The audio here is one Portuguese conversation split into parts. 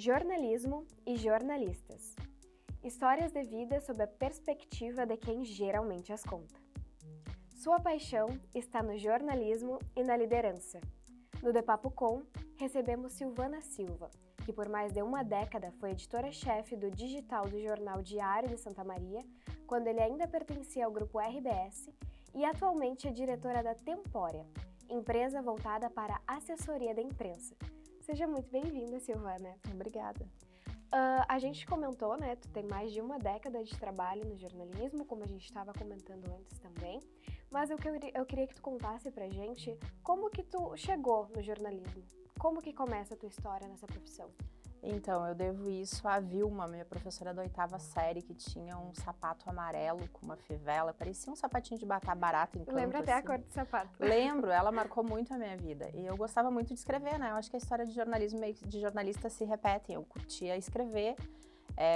Jornalismo e jornalistas. Histórias de vida sob a perspectiva de quem geralmente as conta. Sua paixão está no jornalismo e na liderança. No De Papo Com, recebemos Silvana Silva, que por mais de uma década foi editora-chefe do digital do jornal Diário de Santa Maria, quando ele ainda pertencia ao grupo RBS, e atualmente é diretora da Tempórea, empresa voltada para assessoria da imprensa. Seja muito bem-vinda, Silvana. Obrigada. A gente comentou, né, tu tem mais de uma década de trabalho no jornalismo, como a gente estava comentando antes também, mas eu queria que tu contasse pra gente como que tu chegou no jornalismo, como que começa a tua história nessa profissão? Então, eu devo isso à Vilma, minha professora da 8ª série, que tinha um sapato amarelo com uma fivela, parecia um sapatinho de batar barata em canto. Lembra até assim. a cor do sapato. Lembro, ela marcou muito a minha vida. E eu gostava muito de escrever, né? Eu acho que a história de jornalismo e de jornalista se repetem. Eu curtia escrever,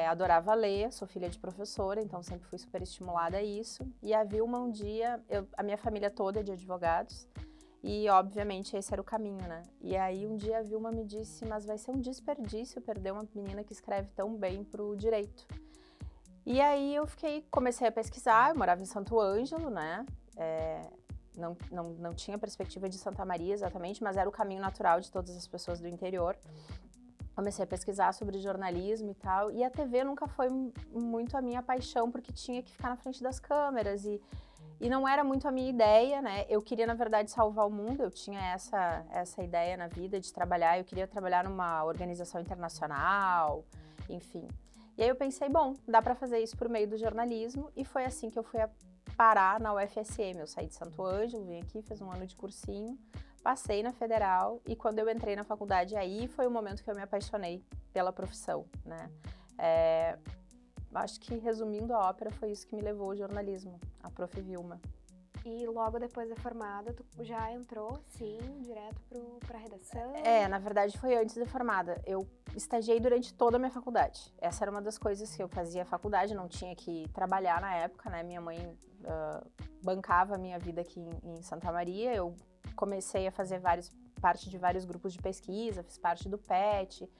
adorava ler, sou filha de professora, então sempre fui super estimulada a isso. E a Vilma um dia, a minha família toda é de advogados, e, obviamente, esse era o caminho, né? E aí, um dia a Vilma me disse, mas vai ser um desperdício perder uma menina que escreve tão bem pro direito. E aí, comecei a pesquisar, eu morava em Santo Ângelo, né? Não tinha perspectiva de Santa Maria exatamente, mas era o caminho natural de todas as pessoas do interior. Comecei a pesquisar sobre jornalismo e tal, e a TV nunca foi muito a minha paixão, porque tinha que ficar na frente das câmeras e não era muito a minha ideia, né? Eu queria, na verdade, salvar o mundo, eu tinha essa ideia na vida de trabalhar, eu queria trabalhar numa organização internacional, enfim. E aí eu pensei, bom, dá para fazer isso por meio do jornalismo, e foi assim que eu fui parar na UFSM. Eu saí de Santo Ângelo, vim aqui, fiz um ano de cursinho, passei na Federal, e quando eu entrei na faculdade, aí foi o momento que eu me apaixonei pela profissão, né? Acho que, resumindo a ópera, foi isso que me levou ao jornalismo, a Prof. Vilma. E logo depois da formada, tu já entrou, sim, direto pra redação? Na verdade foi antes da formada. Eu estagiei durante toda a minha faculdade. Essa era uma das coisas que eu fazia a faculdade, não tinha que trabalhar na época, né? Minha mãe bancava a minha vida aqui em Santa Maria. Eu comecei a fazer parte de vários grupos de pesquisa, fiz parte do PET,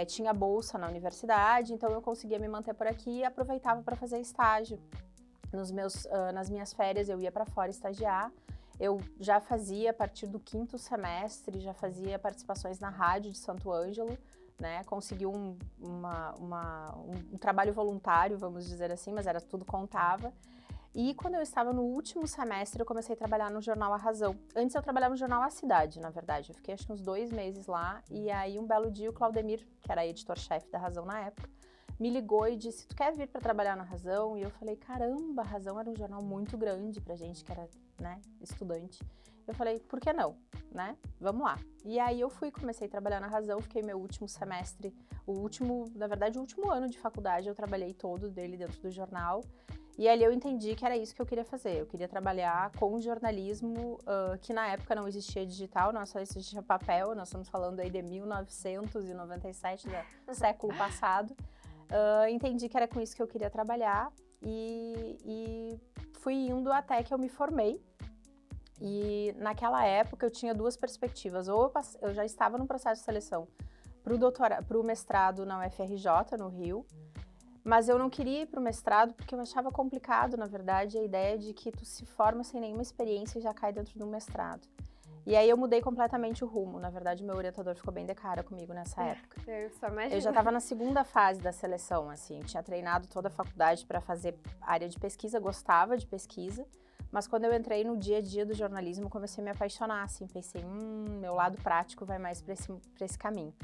tinha bolsa na universidade, então eu conseguia me manter por aqui e aproveitava para fazer estágio. Nas minhas férias eu ia para fora estagiar. Eu já fazia, a partir do 5º semestre, já fazia participações na rádio de Santo Ângelo, né? Consegui um trabalho voluntário, vamos dizer assim, mas tudo contava. E quando eu estava no último semestre, eu comecei a trabalhar no jornal A Razão. Antes eu trabalhava no jornal A Cidade, na verdade. Eu fiquei acho que uns 2 meses lá, e aí um belo dia o Claudemir, que era editor-chefe da Razão na época, me ligou e disse, tu quer vir para trabalhar na Razão? E eu falei, caramba, a Razão era um jornal muito grande pra gente que era, né, estudante. Eu falei, por que não, né? Vamos lá. E aí eu comecei a trabalhar na Razão, fiquei meu último semestre, na verdade o último ano de faculdade, eu trabalhei todo dele dentro do jornal. E ali eu entendi que era isso que eu queria fazer. Eu queria trabalhar com jornalismo, que na época não existia digital, não só existia papel, nós estamos falando aí de 1997, do século passado. Entendi que era com isso que eu queria trabalhar e fui indo até que eu me formei. E naquela época eu tinha 2 perspectivas, ou eu já estava no processo de seleção para o mestrado na UFRJ, no Rio, mas eu não queria ir para o mestrado porque eu achava complicado, na verdade, a ideia de que tu se forma sem nenhuma experiência e já cai dentro do mestrado. E aí eu mudei completamente o rumo. Na verdade, meu orientador ficou bem de cara comigo nessa época. Eu já estava na 2ª fase da seleção, assim. Tinha treinado toda a faculdade para fazer área de pesquisa, gostava de pesquisa. Mas quando eu entrei no dia a dia do jornalismo, comecei a me apaixonar, assim. Pensei, meu lado prático vai mais para esse caminho.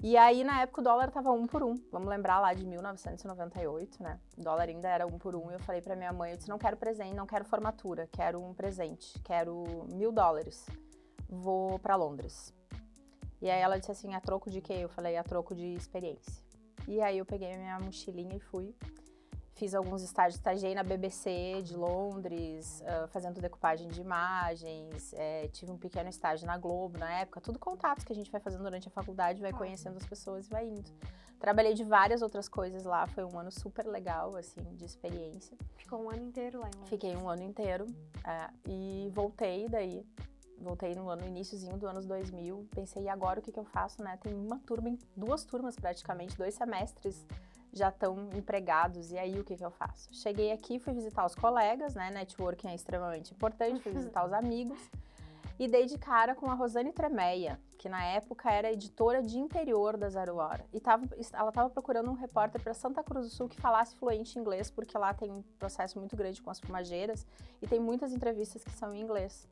E aí, na época, o dólar estava 1 por 1. Vamos lembrar lá de 1998, né? O dólar ainda era 1 por 1. E eu falei para minha mãe, eu disse, não quero presente, não quero formatura, quero um presente, quero $1.000. Vou para Londres. E aí ela disse assim, a troco de quê? Eu falei, a troco de experiência. E aí eu peguei a minha mochilinha e fui. Fiz alguns estágios, estagiei na BBC de Londres, fazendo decupagem de imagens, tive um pequeno estágio na Globo na época, tudo contatos que a gente vai fazendo durante a faculdade, vai conhecendo as pessoas e vai indo. Trabalhei de várias outras coisas lá, foi um ano super legal, assim, de experiência. Ficou um ano inteiro lá em Londres? Fiquei um ano inteiro, e voltei daí. voltei no iniciozinho do ano 2000, pensei, e agora o que eu faço, né? Tem uma turma, 2 turmas praticamente, 2 semestres já estão empregados, e aí o que eu faço? Cheguei aqui, fui visitar os colegas, né? Networking é extremamente importante, fui visitar os amigos, e dei de cara com a Rosane Tremeia, que na época era editora de interior da Zero Hora. E ela estava procurando um repórter para Santa Cruz do Sul que falasse fluente inglês, porque lá tem um processo muito grande com as fumageiras e tem muitas entrevistas que são em inglês.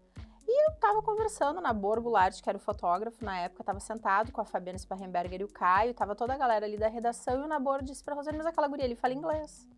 E eu estava conversando na Borgo Goulart, que era o fotógrafo na época, estava sentado com a Fabiana Sparrenberger e o Caio, estava toda a galera ali da redação, e o Nabor disse para Rosane, mas aquela guria ali fala inglês.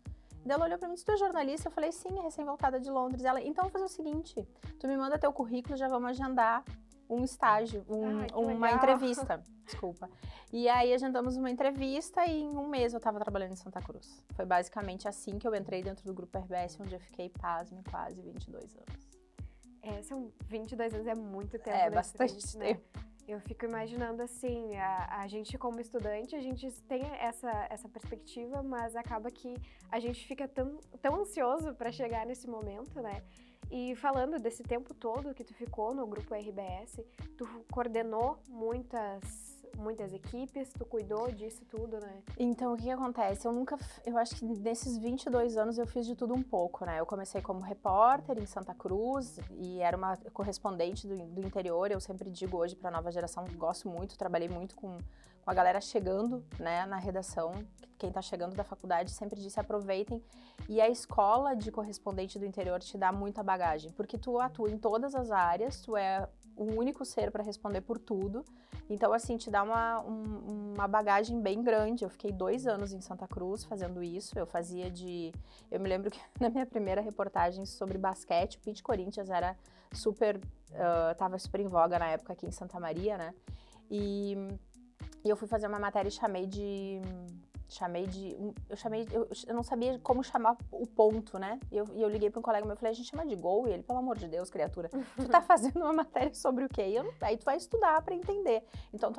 Daí ela olhou pra mim e disse, tu é jornalista? Eu falei, sim, é recém-voltada de Londres. Ela, então vamos fazer o seguinte, tu me manda teu currículo, já vamos agendar um estágio, uma entrevista, desculpa. E aí agendamos uma entrevista e em um mês eu tava trabalhando em Santa Cruz. Foi basicamente assim que eu entrei dentro do Grupo RBS, onde eu fiquei, pasme, quase 22 anos. São 22 anos, é muito tempo. É, bastante tempo. Né? Eu fico imaginando assim, a gente como estudante, a gente tem essa perspectiva, mas acaba que a gente fica tão ansioso para chegar nesse momento, né? E falando desse tempo todo que tu ficou no Grupo RBS, tu coordenou muitas equipes, tu cuidou disso tudo, né? Então, o que acontece? Eu acho que nesses 22 anos eu fiz de tudo um pouco, né? Eu comecei como repórter em Santa Cruz e era uma correspondente do interior. Eu sempre digo hoje para a nova geração, gosto muito, trabalhei muito com a galera chegando, né, na redação. Quem tá chegando da faculdade sempre disse, aproveitem. E a escola de correspondente do interior te dá muita bagagem, porque tu atua em todas as áreas, tu é o único ser para responder por tudo. Então, assim, te dá uma bagagem bem grande. Eu fiquei 2 anos em Santa Cruz fazendo isso. Eu me lembro que na minha primeira reportagem sobre basquete, o Pete Corinthians era tava super em voga na época aqui em Santa Maria, né? E eu fui fazer uma matéria e eu não sabia como chamar o ponto, né? E eu liguei para um colega meu e falei, a gente chama de gol? E ele, pelo amor de Deus, criatura, tu tá fazendo uma matéria sobre o quê? Aí tu vai estudar para entender. Então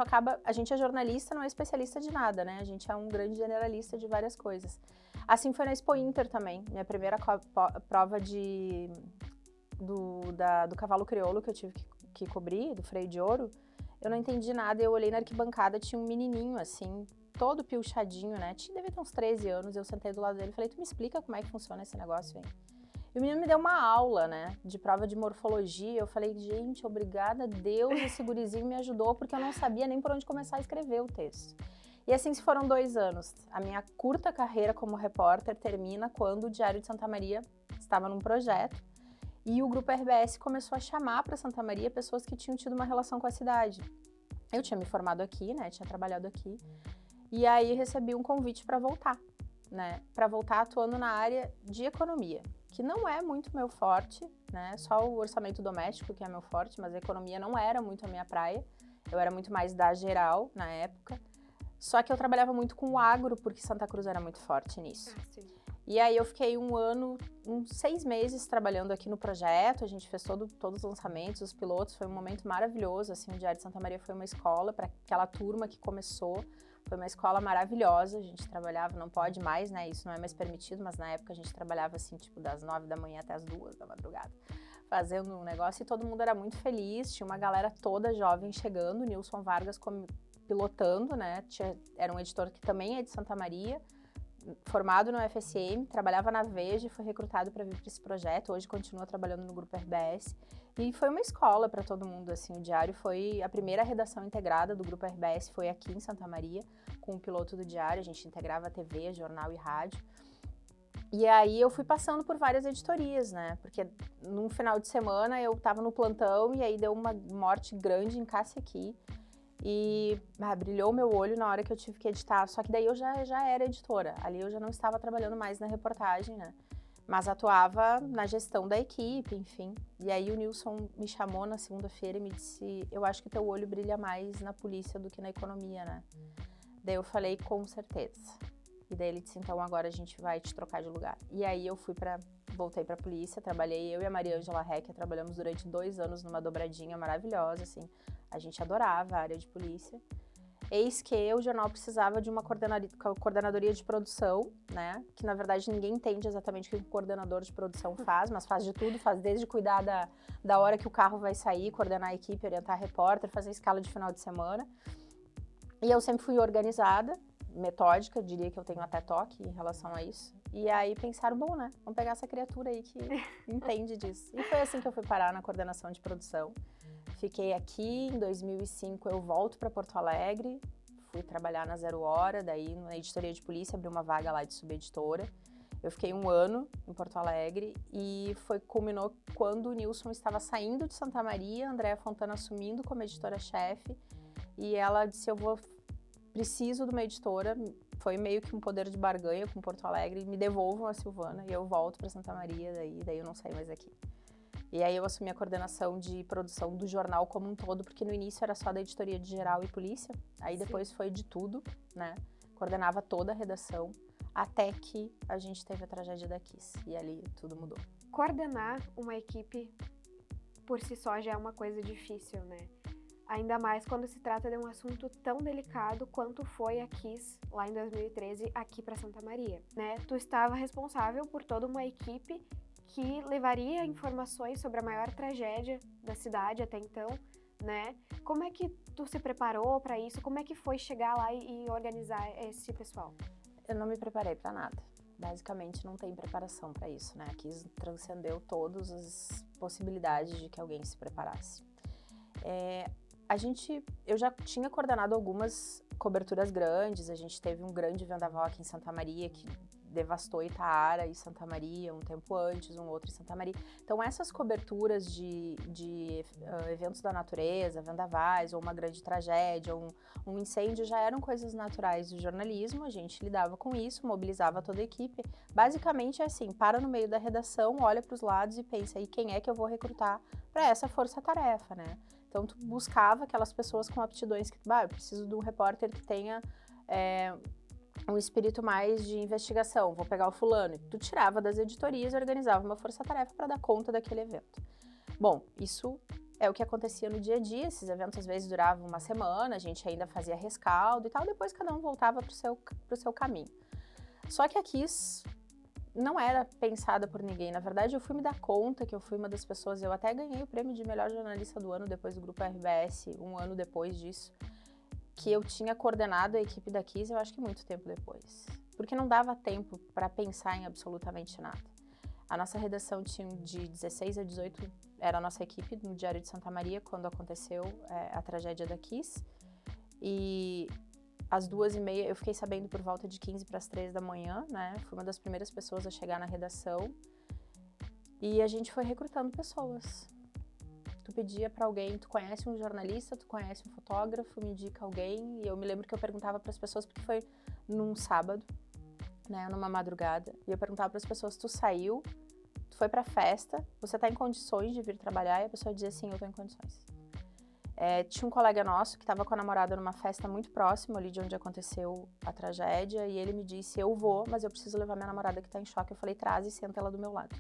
a gente é jornalista, não é especialista de nada, né? A gente é um grande generalista de várias coisas. Assim foi na Expo Inter também, minha primeira prova do cavalo crioulo que eu tive que cobrir, do freio de ouro. Eu não entendi nada, eu olhei na arquibancada, tinha um menininho assim, todo pilchadinho, né? Devia ter uns 13 anos, eu sentei do lado dele e falei, tu me explica como é que funciona esse negócio aí? E o menino me deu uma aula, né, de prova de morfologia. Eu falei, gente, obrigada a Deus, esse gurizinho me ajudou, porque eu não sabia nem por onde começar a escrever o texto. E assim se foram 2 anos. A minha curta carreira como repórter termina quando o Diário de Santa Maria estava num projeto e o Grupo RBS começou a chamar para Santa Maria pessoas que tinham tido uma relação com a cidade. Eu tinha me formado aqui, né, tinha trabalhado aqui. E aí recebi um convite para voltar, né? Para voltar atuando na área de economia, que não é muito meu forte, né? Só o orçamento doméstico que é meu forte, mas a economia não era muito a minha praia. Eu era muito mais da geral na época. Só que eu trabalhava muito com o agro, porque Santa Cruz era muito forte nisso. Sim. E aí eu fiquei 1 ano, 6 meses trabalhando aqui no projeto, a gente fez todos os lançamentos, os pilotos, foi um momento maravilhoso, assim, o Diário de Santa Maria foi uma escola para aquela turma que começou, foi uma escola maravilhosa, a gente trabalhava, não pode mais, né, isso não é mais permitido, mas na época a gente trabalhava assim, tipo, das 9 da manhã até as 2 da madrugada, fazendo um negócio e todo mundo era muito feliz, tinha uma galera toda jovem chegando, o Nilson Vargas pilotando, né, era um editor que também é de Santa Maria, formado no FSM, trabalhava na Veja e foi recrutado para vir para esse projeto. Hoje continua trabalhando no Grupo RBS e foi uma escola para todo mundo. Assim, o Diário foi a primeira redação integrada do Grupo RBS, foi aqui em Santa Maria, com o piloto do Diário. A gente integrava TV, jornal e rádio. E aí eu fui passando por várias editorias, né? Porque num final de semana eu estava no plantão e aí deu uma morte grande em Cássia aqui. E brilhou meu olho na hora que eu tive que editar, só que daí eu já era editora, ali eu já não estava trabalhando mais na reportagem, né, mas atuava na gestão da equipe, enfim. E aí o Nilson me chamou na segunda-feira e me disse, eu acho que teu olho brilha mais na polícia do que na economia, né. Daí eu falei, com certeza. E daí ele disse, então agora a gente vai te trocar de lugar. E aí eu voltei pra polícia, trabalhei, eu e a Maria Ângela Recchia trabalhamos durante 2 anos numa dobradinha maravilhosa, assim. A gente adorava a área de polícia. Eis que o jornal precisava de uma coordenadoria de produção, né? Que na verdade ninguém entende exatamente o que um coordenador de produção faz, mas faz de tudo, faz desde cuidar da hora que o carro vai sair, coordenar a equipe, orientar repórter, fazer escala de final de semana. E eu sempre fui organizada, metódica, diria que eu tenho até toque em relação a isso. E aí pensaram, bom, né? Vamos pegar essa criatura aí que entende disso. E foi assim que eu fui parar na coordenação de produção. Fiquei aqui, em 2005 eu volto para Porto Alegre, fui trabalhar na Zero Hora, daí na editoria de polícia, abri uma vaga lá de subeditora. Eu fiquei 1 ano em Porto Alegre e culminou quando o Nilson estava saindo de Santa Maria, a Andréa Fontana assumindo como editora-chefe, e ela disse, preciso de uma editora, foi meio que um poder de barganha com Porto Alegre, me devolvam a Silvana e eu volto para Santa Maria, daí eu não saí mais aqui. E aí eu assumi a coordenação de produção do jornal como um todo, porque no início era só da editoria de geral e polícia, aí depois foi de tudo, né? Coordenava toda a redação, até que a gente teve a tragédia da Kiss, e ali tudo mudou. Coordenar uma equipe por si só já é uma coisa difícil, né? Ainda mais quando se trata de um assunto tão delicado quanto foi a Kiss lá em 2013 aqui para Santa Maria, né? Tu estava responsável por toda uma equipe que levaria informações sobre a maior tragédia da cidade até então, né? Como é que tu se preparou para isso? Como é que foi chegar lá e organizar esse pessoal? Eu não me preparei para nada. Basicamente não tem preparação para isso, né? A Kiss transcendeu todas as possibilidades de que alguém se preparasse. Eu já tinha coordenado algumas coberturas grandes, a gente teve um grande vendaval aqui em Santa Maria que devastou Itaara e Santa Maria um tempo antes, um outro em Santa Maria. Então essas coberturas de eventos da natureza, vendavais ou uma grande tragédia, um incêndio já eram coisas naturais do jornalismo, a gente lidava com isso, mobilizava toda a equipe. Basicamente é assim, para no meio da redação, olha para os lados e pensa aí quem é que eu vou recrutar para essa força-tarefa, né? Então tu buscava aquelas pessoas com aptidões que, eu preciso de um repórter que tenha um espírito mais de investigação, vou pegar o fulano. Tu tirava das editorias e organizava uma força-tarefa para dar conta daquele evento. Bom, isso é o que acontecia no dia a dia, esses eventos às vezes duravam uma semana, a gente ainda fazia rescaldo e tal, depois cada um voltava pro seu caminho. Só que a Kiss não era pensada por ninguém, na verdade eu fui me dar conta que eu fui uma das pessoas, eu até ganhei o prêmio de melhor jornalista do ano depois do Grupo RBS, 1 ano depois disso, que eu tinha coordenado a equipe da Kiss, eu acho que muito tempo depois. Porque não dava tempo para pensar em absolutamente nada. A nossa redação tinha de 16 a 18, era a nossa equipe no Diário de Santa Maria, quando aconteceu a tragédia da Kiss. E às 2h30, eu fiquei sabendo por volta de 15 para as 3 da manhã, né? Fui uma das primeiras pessoas a chegar na redação. E a gente foi recrutando pessoas. Tu pedia para alguém, tu conhece um jornalista, tu conhece um fotógrafo, me indica alguém. E eu me lembro que eu perguntava para as pessoas, porque foi num sábado, né, numa madrugada. E eu perguntava para as pessoas, tu saiu, tu foi pra festa, você tá em condições de vir trabalhar? E a pessoa dizia, sim, eu tô em condições. Tinha um colega nosso que estava com a namorada numa festa muito próxima ali de onde aconteceu a tragédia. E ele me disse, eu vou, mas eu preciso levar minha namorada que tá em choque. Eu falei, traz e senta ela do meu lado.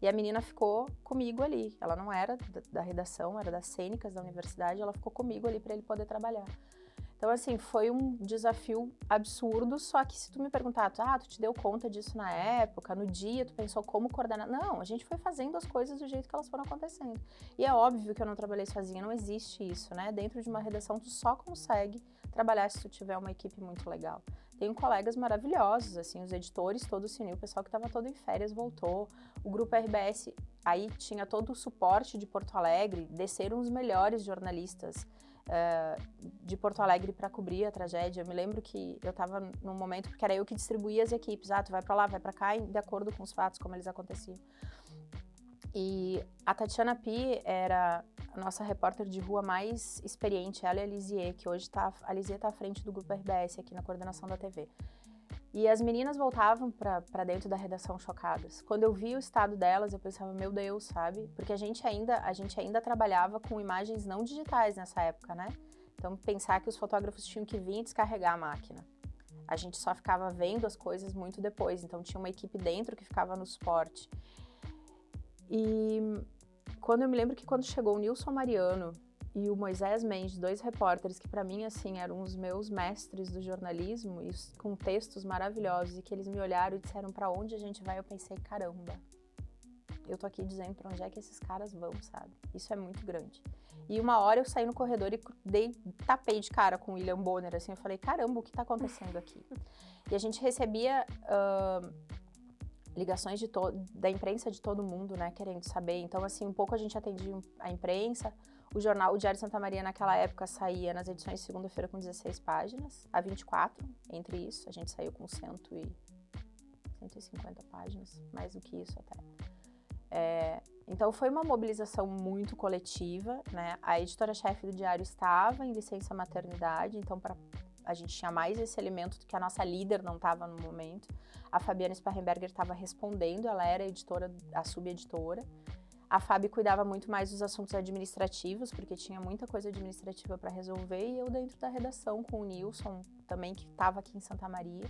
E a menina ficou comigo ali, ela não era da redação, era das cênicas da universidade, ela ficou comigo ali para ele poder trabalhar. Então, assim, foi um desafio absurdo, só que se tu me perguntar, tu te deu conta disso na época, no dia, tu pensou como coordenar? Não, a gente foi fazendo as coisas do jeito que elas foram acontecendo. E é óbvio que eu não trabalhei sozinha, não existe isso, né? Dentro de uma redação, tu só consegue trabalhar se tu tiver uma equipe muito legal. Tenho colegas maravilhosos, assim, os editores todos se uniram, o pessoal que estava todo em férias voltou, o Grupo RBS, aí tinha todo o suporte de Porto Alegre, desceram os melhores jornalistas de Porto Alegre para cobrir a tragédia. Eu me lembro que eu estava num momento, porque era eu que distribuía as equipes, tu vai para lá, vai para cá, de acordo com os fatos, como eles aconteciam. E a Tatiana Pi era a nossa repórter de rua mais experiente, ela e a Lisier, que hoje a Lisier está à frente do Grupo RBS aqui na coordenação da TV. E as meninas voltavam para dentro da redação chocadas. Quando eu vi o estado delas, eu pensava, meu Deus, sabe? Porque a gente ainda trabalhava com imagens não digitais nessa época, né? Então, pensar que os fotógrafos tinham que vir e descarregar a máquina. A gente só ficava vendo as coisas muito depois, então tinha uma equipe dentro que ficava no suporte. E eu me lembro que quando chegou o Nilson Mariano e o Moisés Mendes, 2 repórteres que para mim, assim, eram os meus mestres do jornalismo, e com textos maravilhosos, e que eles me olharam e disseram para onde a gente vai, eu pensei, caramba, eu tô aqui dizendo para onde é que esses caras vão, sabe? Isso é muito grande. E uma hora eu saí no corredor e tapei de cara com o William Bonner, assim, eu falei, caramba, o que tá acontecendo aqui? E a gente recebia ligações da imprensa de todo mundo, né, querendo saber. Então, assim, um pouco a gente atendia a imprensa. O Diário de Santa Maria, naquela época, saía nas edições de segunda-feira com 16 páginas, a 24, entre isso. A gente saiu com 150 páginas, mais do que isso até. Então, foi uma mobilização muito coletiva, né? A editora-chefe do Diário estava em licença maternidade, então a gente tinha mais esse elemento do que a nossa líder não estava no momento. A Fabiana Sparrenberger estava respondendo, ela era a subeditora. A Fabi cuidava muito mais dos assuntos administrativos, porque tinha muita coisa administrativa para resolver, e eu dentro da redação com o Nilson, também que estava aqui em Santa Maria.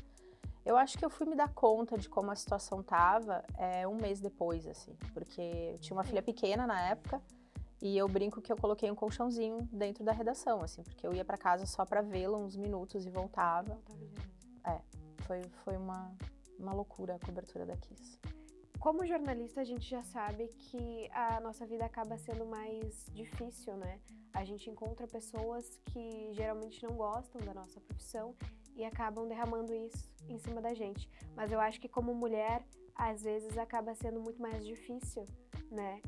Eu acho que eu fui me dar conta de como a situação estava um mês depois, assim, porque eu tinha uma filha pequena na época, e eu brinco que eu coloquei um colchãozinho dentro da redação, assim, porque eu ia para casa só para vê-la uns minutos e voltava. Foi uma loucura a cobertura da Kiss. Como jornalista, a gente já sabe que a nossa vida acaba sendo mais difícil, né? A gente encontra pessoas que geralmente não gostam da nossa profissão e acabam derramando isso em cima da gente. Mas eu acho que como mulher, às vezes acaba sendo muito mais difícil, né?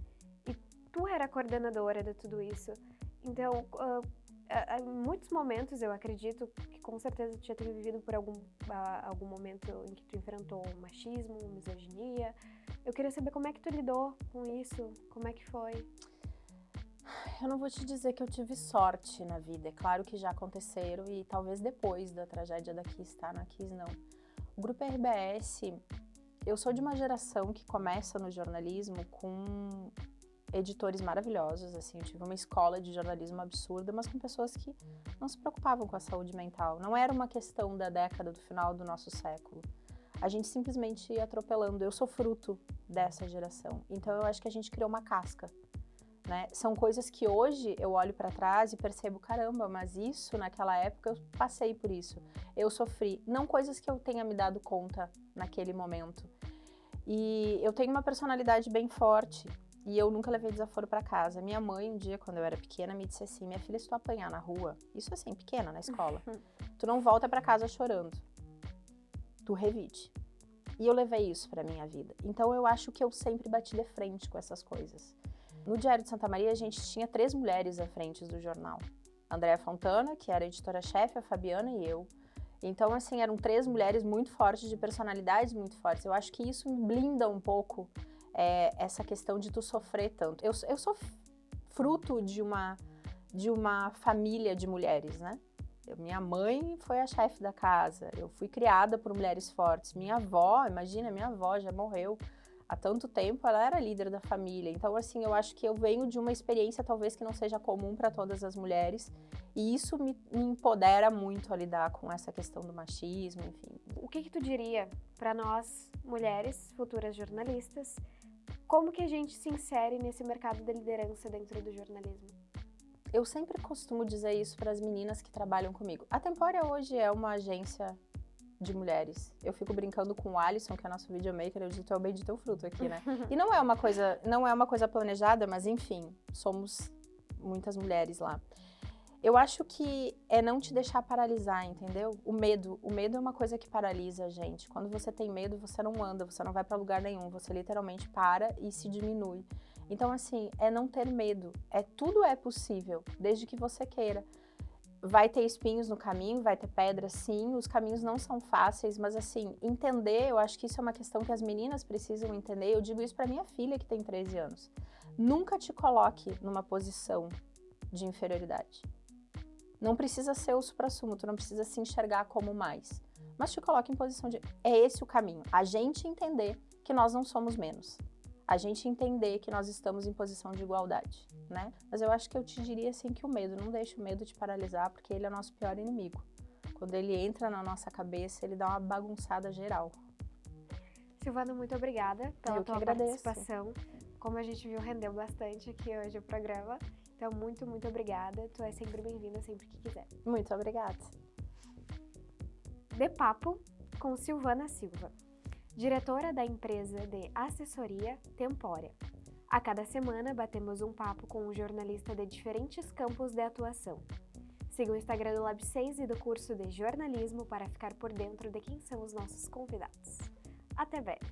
E tu era coordenadora de tudo isso. Então, em muitos momentos, eu acredito que com certeza tu já tenha vivido por algum momento em que tu enfrentou machismo, misoginia. Eu queria saber como é que tu lidou com isso, como é que foi? Eu não vou te dizer que eu tive sorte na vida, é claro que já aconteceram e talvez depois da tragédia da Kiss, tá? Na Kiss não. O Grupo RBS, eu sou de uma geração que começa no jornalismo com editores maravilhosos, assim, eu tive uma escola de jornalismo absurda, mas com pessoas que não se preocupavam com a saúde mental. Não era uma questão da década do final do nosso século. A gente simplesmente ia atropelando. Eu sou fruto dessa geração. Então eu acho que a gente criou uma casca, né? São coisas que hoje eu olho para trás e percebo, caramba, mas isso naquela época eu passei por isso. Eu sofri, não coisas que eu tenha me dado conta naquele momento. E eu tenho uma personalidade bem forte. E eu nunca levei desaforo para casa. Minha mãe, um dia, quando eu era pequena, me disse assim, minha filha, se tu apanhar na rua, isso assim, pequena, na escola, tu não volta para casa chorando. Tu revide. E eu levei isso pra minha vida. Então eu acho que eu sempre bati de frente com essas coisas. No Diário de Santa Maria, a gente tinha 3 mulheres à frente do jornal. A Andréa Fontana, que era editora-chefe, a Fabiana e eu. Então, assim, eram 3 mulheres muito fortes, de personalidades muito fortes. Eu acho que isso me blinda um pouco essa questão de tu sofrer tanto. Eu sou fruto de uma família de mulheres, né? Minha mãe foi a chefe da casa, eu fui criada por mulheres fortes. Minha avó, imagina, minha avó já morreu há tanto tempo, ela era líder da família. Então, assim, eu acho que eu venho de uma experiência talvez que não seja comum para todas as mulheres. E isso me empodera muito a lidar com essa questão do machismo, enfim. O que tu diria para nós, mulheres, futuras jornalistas, como que a gente se insere nesse mercado da liderança dentro do jornalismo? Eu sempre costumo dizer isso para as meninas que trabalham comigo. A Tempória hoje é uma agência de mulheres. Eu fico brincando com o Alisson, que é nosso videomaker, eu digo, tu é o bem de teu fruto aqui, né? E não é uma coisa planejada, mas enfim, somos muitas mulheres lá. Eu acho que é não te deixar paralisar, entendeu? O medo é uma coisa que paralisa a gente. Quando você tem medo, você não anda, você não vai para lugar nenhum, você literalmente para e se diminui. Então, assim, é não ter medo. Tudo é possível, desde que você queira. Vai ter espinhos no caminho, vai ter pedras, sim. Os caminhos não são fáceis, mas, assim, entender, eu acho que isso é uma questão que as meninas precisam entender. Eu digo isso para minha filha, que tem 13 anos. Nunca te coloque numa posição de inferioridade. Não precisa ser o suprassumo, tu não precisa se enxergar como mais. Mas te coloque em posição de... É esse o caminho. A gente entender que nós não somos menos. A gente entender que nós estamos em posição de igualdade, né? Mas eu acho que eu te diria assim que o medo, não deixe o medo te paralisar, porque ele é o nosso pior inimigo. Quando ele entra na nossa cabeça, ele dá uma bagunçada geral. Silvana, muito obrigada pela tua participação. Como a gente viu, rendeu bastante aqui hoje o programa. Então, muito, muito obrigada. Tu é sempre bem-vinda sempre que quiser. Muito obrigada. De Papo com Silvana Silva, diretora da empresa de assessoria Tempórea. A cada semana batemos um papo com um jornalista de diferentes campos de atuação. Siga o Instagram do Lab 6 e do curso de jornalismo para ficar por dentro de quem são os nossos convidados. Até breve!